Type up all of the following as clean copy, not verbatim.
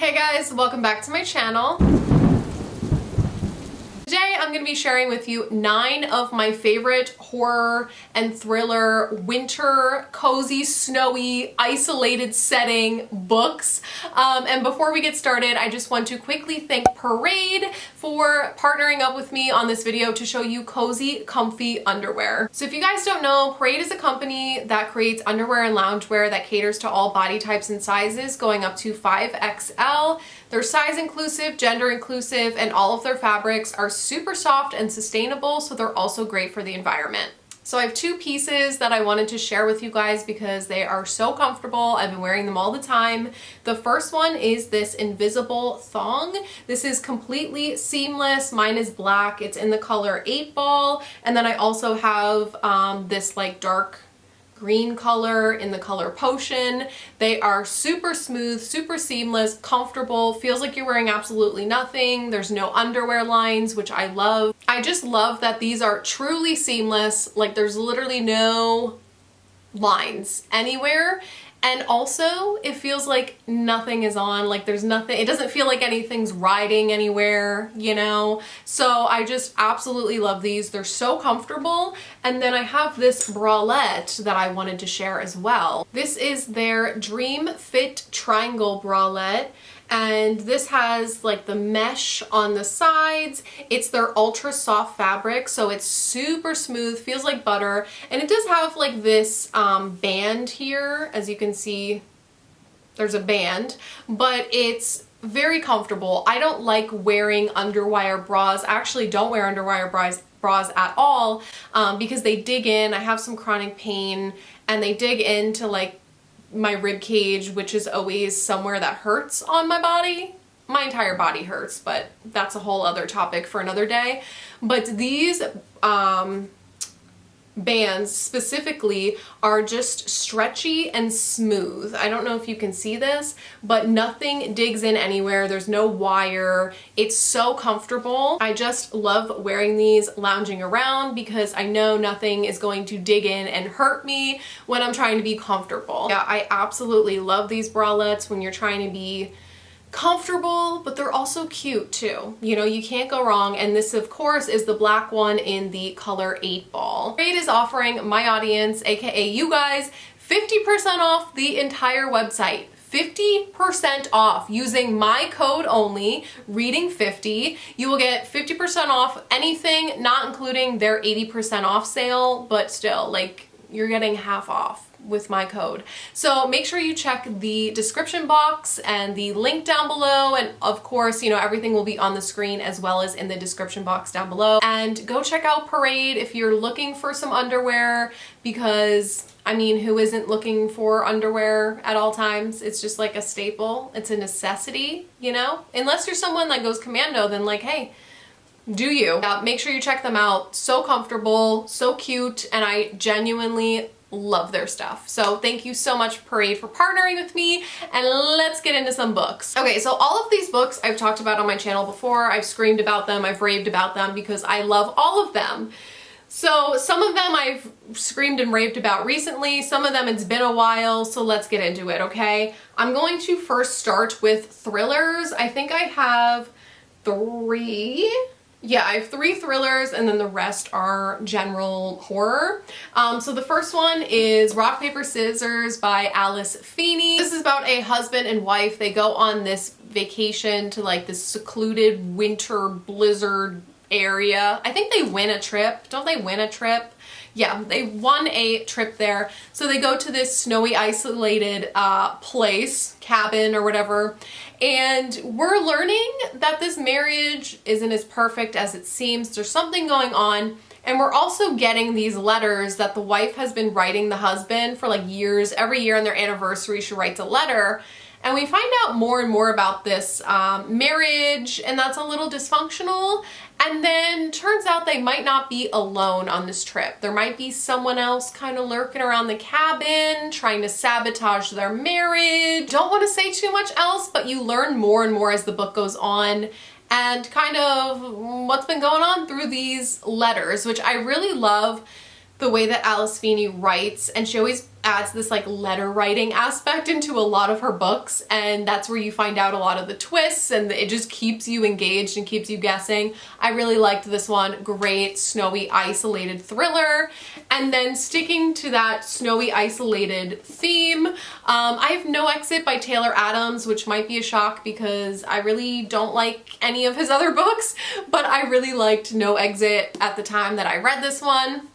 Hey guys, welcome back to my channel. Today I'm going to be sharing with you 9 of my favorite horror and thriller winter, cozy, snowy, isolated setting books. And before we get started, I just want to quickly thank Parade for partnering up with me on this video to show you cozy, comfy underwear. So if you guys don't know, Parade is a company that creates underwear and loungewear that caters to all body types and sizes, going up to 5XL. They're size inclusive, gender inclusive, and all of their fabrics are super soft and sustainable, so they're also great for the environment. So I have 2 pieces that I wanted to share with you guys because they are so comfortable. I've been wearing them all the time. The first one is this invisible thong. This is completely seamless. Mine is black. It's in the color 8 ball. And then I also have this like dark green color in the color Potion. They are super smooth, super seamless, comfortable, feels like you're wearing absolutely nothing. There's no underwear lines, which I love. I just love that these are truly seamless, like there's literally no lines anywhere. And also, it feels like nothing is on, like there's nothing, it doesn't feel like anything's riding anywhere, you know? So I just absolutely love these. They're so comfortable. And then I have this bralette that I wanted to share as well. This is their Dream Fit Triangle bralette. And this has like the mesh on the sides. It's their ultra soft fabric, so it's super smooth, feels like butter. And it does have like this band here. As you can see, there's a band, but it's very comfortable. I don't like wearing underwire bras. I actually don't wear underwire bras at all because they dig in. I have some chronic pain and they dig into like my rib cage, which is always somewhere that hurts on my body. My entire body hurts, but that's a whole other topic for another day. But these bands specifically are just stretchy and smooth. I don't know if you can see this, but nothing digs in anywhere. There's no wire. It's so comfortable. I just love wearing these lounging around because I know nothing is going to dig in and hurt me when I'm trying to be comfortable. Yeah, I absolutely love these bralettes when you're trying to be comfortable, but they're also cute too. You know, you can't go wrong. And this of course is the black one in the color 8 ball. Parade is offering my audience, aka you guys, 50% off the entire website. 50% off using my code only, reading50. You will get 50% off anything, not including their 80% off sale, but still, like, you're getting half off with my code. So make sure you check the description box and the link down below, and of course, you know, everything will be on the screen as well as in the description box down below. And go check out Parade if you're looking for some underwear, because I mean, who isn't looking for underwear at all times? It's just like a staple. It's a necessity, you know? Unless you're someone that goes commando, then like, hey, do you. Make sure you check them out. So comfortable, so cute, and I genuinely love their stuff. So thank you so much, Parade, for partnering with me, and let's get into some books. Okay, so all of these books I've talked about on my channel before. I've screamed about them, I've raved about them because I love all of them. So some of them I've screamed and raved about recently, some of them it's been a while, so let's get into it, okay? I'm going to first start with thrillers. I think I have 3. Yeah, I have 3 thrillers and then the rest are general horror. So the first one is Rock, Paper, Scissors by Alice Feeney. This is about a husband and wife. They go on this vacation to like this secluded winter blizzard area. I think they win a trip. Don't they win a trip? Yeah, they won a trip there. So they go to this snowy, isolated place, cabin or whatever, and we're learning that this marriage isn't as perfect as it seems. There's something going on, and we're also getting these letters that the wife has been writing the husband for like years. Every year on their anniversary, she writes a letter. And we find out more and more about this marriage, and that's a little dysfunctional. And then turns out they might not be alone on this trip. There might be someone else kind of lurking around the cabin, trying to sabotage their marriage. Don't want to say too much else, but you learn more and more as the book goes on, and kind of what's been going on through these letters, which I really love the way that Alice Feeney writes, and she always adds this like letter writing aspect into a lot of her books, and that's where you find out a lot of the twists, and it just keeps you engaged and keeps you guessing. I really liked this one. Great snowy isolated thriller. And then sticking to that snowy isolated theme, I have No Exit by Taylor Adams, which might be a shock because I really don't like any of his other books, but I really liked No Exit at the time that I read this one.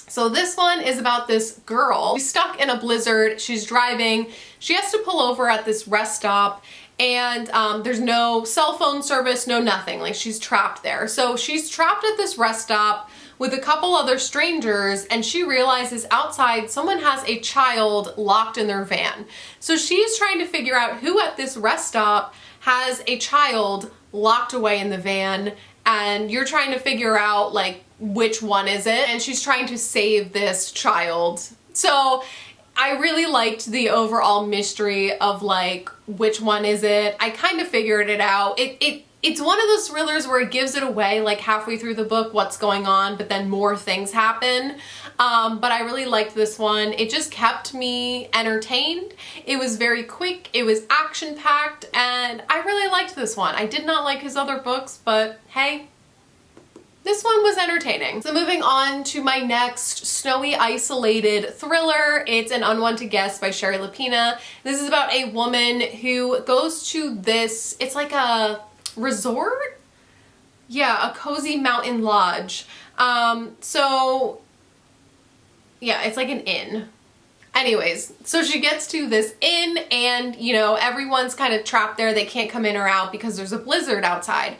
So this one is about this girl. She's stuck in a blizzard. She's driving. She has to pull over at this rest stop, and there's no cell phone service, no nothing. Like, she's trapped there. So she's trapped at this rest stop with a couple other strangers, and she realizes outside someone has a child locked in their van. So she's trying to figure out who at this rest stop has a child locked away in the van, and you're trying to figure out like which one is it, and she's trying to save this child. So I really liked the overall mystery of like which one is it. I kind of figured it out. It's one of those thrillers where it gives it away like halfway through the book what's going on, but then more things happen. But I really liked this one. It just kept me entertained. It was very quick, it was action-packed, and I really liked this one. I did not like his other books, but hey, this one was entertaining. So moving on to my next snowy isolated thriller. It's An Unwanted Guest by Sherry Lapina. This is about a woman who goes to this, it's like a resort? Yeah, a cozy mountain lodge. So yeah, it's like an inn. Anyways, so she gets to this inn, and you know, everyone's kind of trapped there. They can't come in or out because there's a blizzard outside.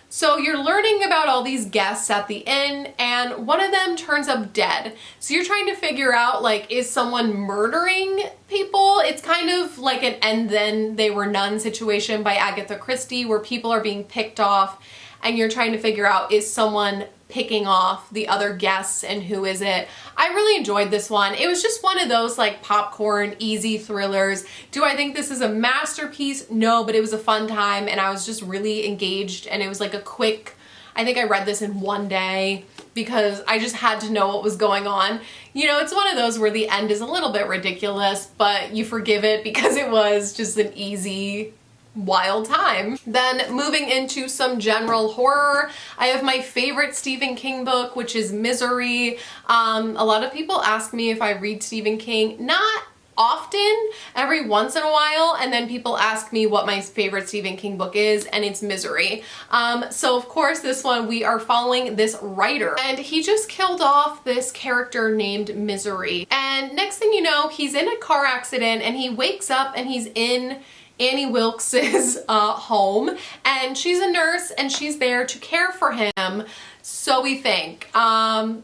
So you're learning about all these guests at the inn, and one of them turns up dead. So you're trying to figure out, like, is someone murdering people? It's kind of like an And Then They Were None situation by Agatha Christie, where people are being picked off, and you're trying to figure out, is someone picking off the other guests, and who is it? I really enjoyed this one. It was just one of those like popcorn, easy thrillers. Do I think this is a masterpiece? No, but it was a fun time, and I was just really engaged, and it was like a quick, I think I read this in one day because I just had to know what was going on. You know, it's one of those where the end is a little bit ridiculous, but you forgive it because it was just an easy, wild time. Then moving into some general horror, I have my favorite Stephen King book, which is Misery. A lot of people ask me if I read Stephen King. Not often, every once in a while, and then people ask me what my favorite Stephen King book is, and it's Misery. So of course this one, we are following this writer, and he just killed off this character named Misery. And next thing you know, he's in a car accident, and he wakes up and he's in Annie Wilkes's home, and she's a nurse, and she's there to care for him. So we think.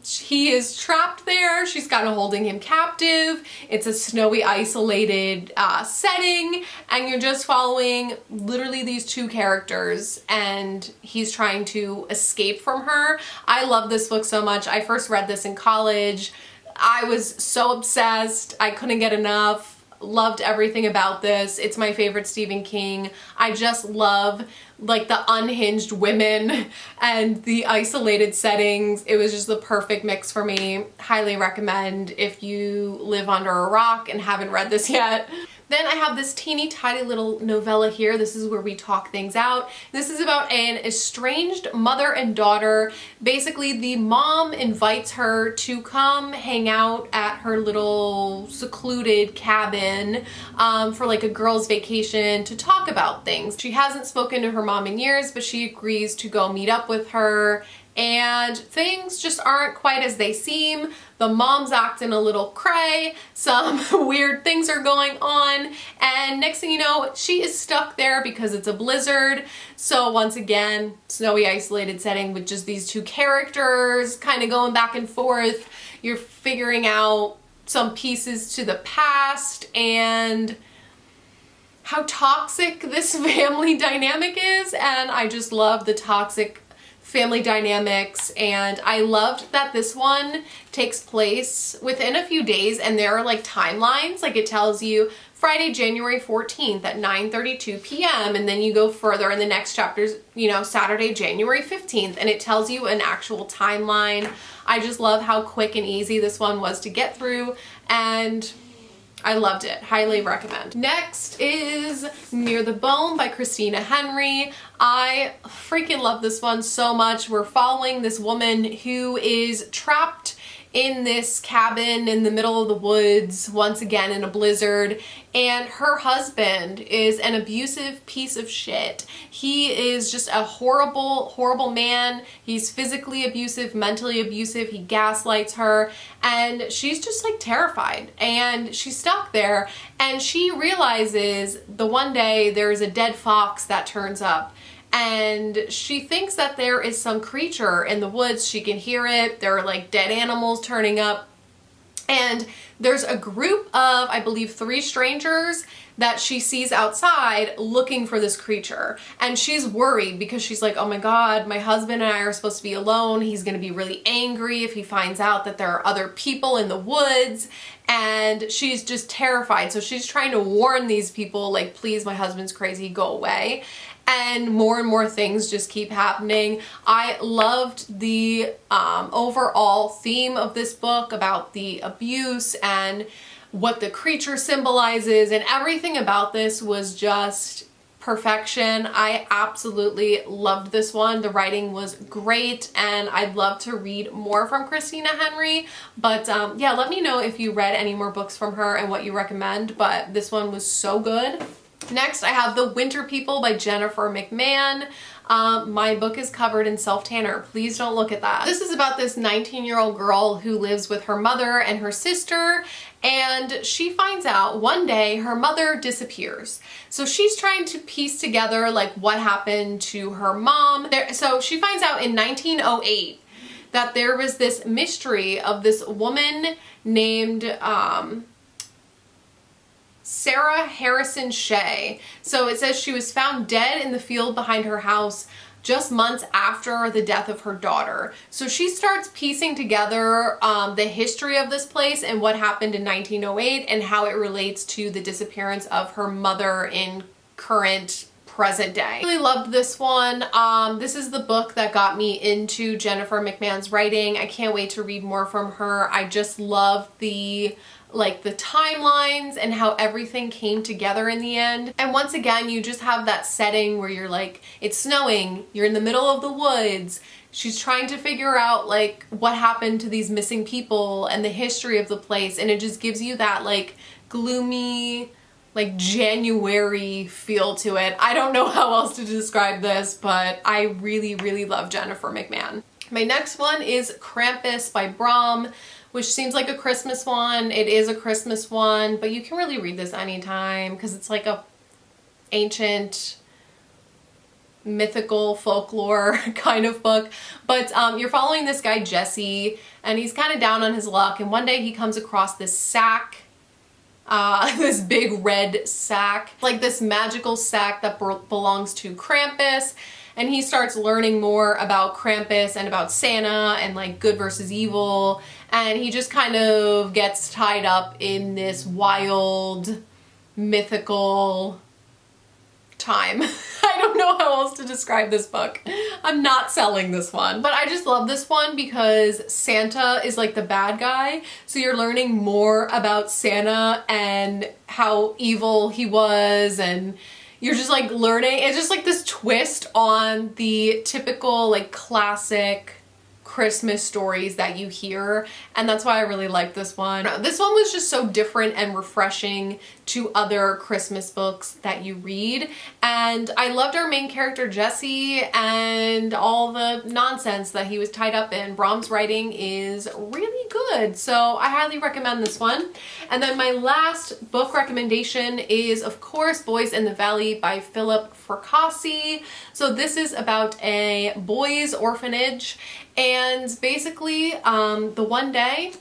He is trapped there. She's kind of holding him captive. It's a snowy, isolated setting, and you're just following literally these two characters, and he's trying to escape from her. I love this book so much. I first read this in college. I was so obsessed. I couldn't get enough. Loved everything about this. It's my favorite Stephen King. I just love like the unhinged women and the isolated settings. It was just the perfect mix for me. Highly recommend if you live under a rock and haven't read this yet. Then I have this teeny tiny little novella here. This is where we talk things out. This is about an estranged mother and daughter. Basically, the mom invites her to come hang out at her little secluded cabin for like a girl's vacation to talk about things. She hasn't spoken to her mom in years, but she agrees to go meet up with her, and things just aren't quite as they seem. The mom's acting a little cray, some weird things are going on, and next thing you know, she is stuck there because it's a blizzard. So once again, snowy isolated setting with just these two characters kind of going back and forth. You're figuring out some pieces to the past and how toxic this family dynamic is, and I just love the toxic family dynamics, and I loved that this one takes place within a few days, and there are like timelines, like it tells you Friday, January 14th at 9:32 p.m. And then you go further in the next chapters, you know, Saturday, January 15th, and it tells you an actual timeline. I just love how quick and easy this one was to get through, and I loved it. Highly recommend. Next is Near the Bone by Christina Henry. I freaking love this one so much. We're following this woman who is trapped in this cabin in the middle of the woods, once again in a blizzard, and her husband is an abusive piece of shit. He is just a horrible, horrible man. He's physically abusive, mentally abusive. He gaslights her, and she's just like terrified, and she's stuck there, and she realizes the one day there's a dead fox that turns up, and she thinks that there is some creature in the woods. She can hear it. There are like dead animals turning up. And there's a group of, I believe, 3 strangers that she sees outside looking for this creature. And she's worried because she's like, oh my God, my husband and I are supposed to be alone. He's gonna be really angry if he finds out that there are other people in the woods. And she's just terrified. So she's trying to warn these people, like, please, my husband's crazy, go away. And more things just keep happening. I loved the overall theme of this book about the abuse and what the creature symbolizes, and everything about this was just perfection. I absolutely loved this one. The writing was great, and I'd love to read more from Christina Henry. But yeah, let me know if you read any more books from her and what you recommend, but this one was so good. Next, I have The Winter People by Jennifer McMahon. My book is covered in self-tanner. Please don't look at that. This is about this 19-year-old girl who lives with her mother and her sister, and she finds out one day her mother disappears. So she's trying to piece together like what happened to her mom. So she finds out in 1908 that there was this mystery of this woman named Sarah Harrison Shea. So it says she was found dead in the field behind her house just months after the death of her daughter. So she starts piecing together the history of this place and what happened in 1908 and how it relates to the disappearance of her mother in present day. I really loved this one. This is the book that got me into Jennifer McMahon's writing. I can't wait to read more from her. I just love the timelines and how everything came together in the end. And once again, you just have that setting where you're like, it's snowing, you're in the middle of the woods, she's trying to figure out like what happened to these missing people and the history of the place, and it just gives you that like gloomy, like January feel to it. I don't know how else to describe this, but I really love Jennifer McMahon. My next one is Krampus by Brom, which seems like a Christmas one. It is a Christmas one, but you can really read this anytime because it's like a ancient mythical folklore kind of book. But you're following this guy Jesse, and he's kind of down on his luck, and one day he comes across this sack, this big red sack, like this magical sack that belongs to Krampus. And he starts learning more about Krampus and about Santa and like good versus evil. And he just kind of gets tied up in this wild, mythical time. I don't know how else to describe this book. I'm not selling this one. But I just love this one because Santa is like the bad guy. So you're learning more about Santa and how evil he was, and you're just like learning. It's just like this twist on the typical like classic Christmas stories that you hear, and that's why I really like this one. This one was just so different and refreshing to other Christmas books that you read, and I loved our main character Jesse and all the nonsense that he was tied up in. Brom's writing is really good, so I highly recommend this one. And then my last book recommendation is, of course, Boys in the Valley by Philip Fracassi. So this is about a boys' orphanage, and basically the one day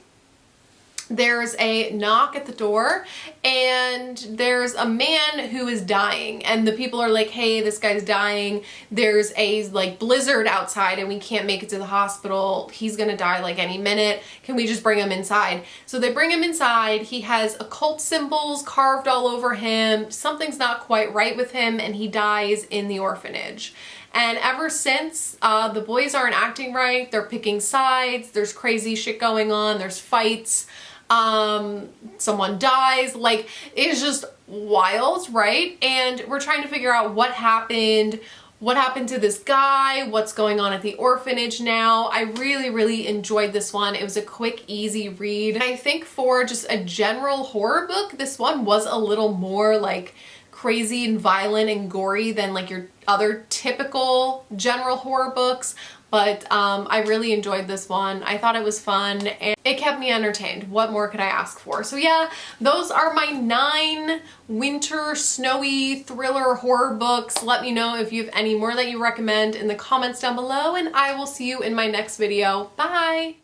there's a knock at the door and there's a man who is dying, and the people are like, hey, this guy's dying, there's a like blizzard outside and we can't make it to the hospital, he's gonna die like any minute, can we just bring him inside? So they bring him inside. He has occult symbols carved all over him, something's not quite right with him, and he dies in the orphanage. And ever since, the boys aren't acting right, they're picking sides, there's crazy shit going on, there's fights, someone dies, like, it's just wild, right? And we're trying to figure out what happened to this guy, what's going on at the orphanage now. I really enjoyed this one. It was a quick, easy read. And I think for just a general horror book, this one was a little more like crazy and violent and gory than like your other typical general horror books. But I really enjoyed this one. I thought it was fun and it kept me entertained. What more could I ask for? So yeah, those are my 9 winter snowy thriller horror books. Let me know if you have any more that you recommend in the comments down below, and I will see you in my next video. Bye!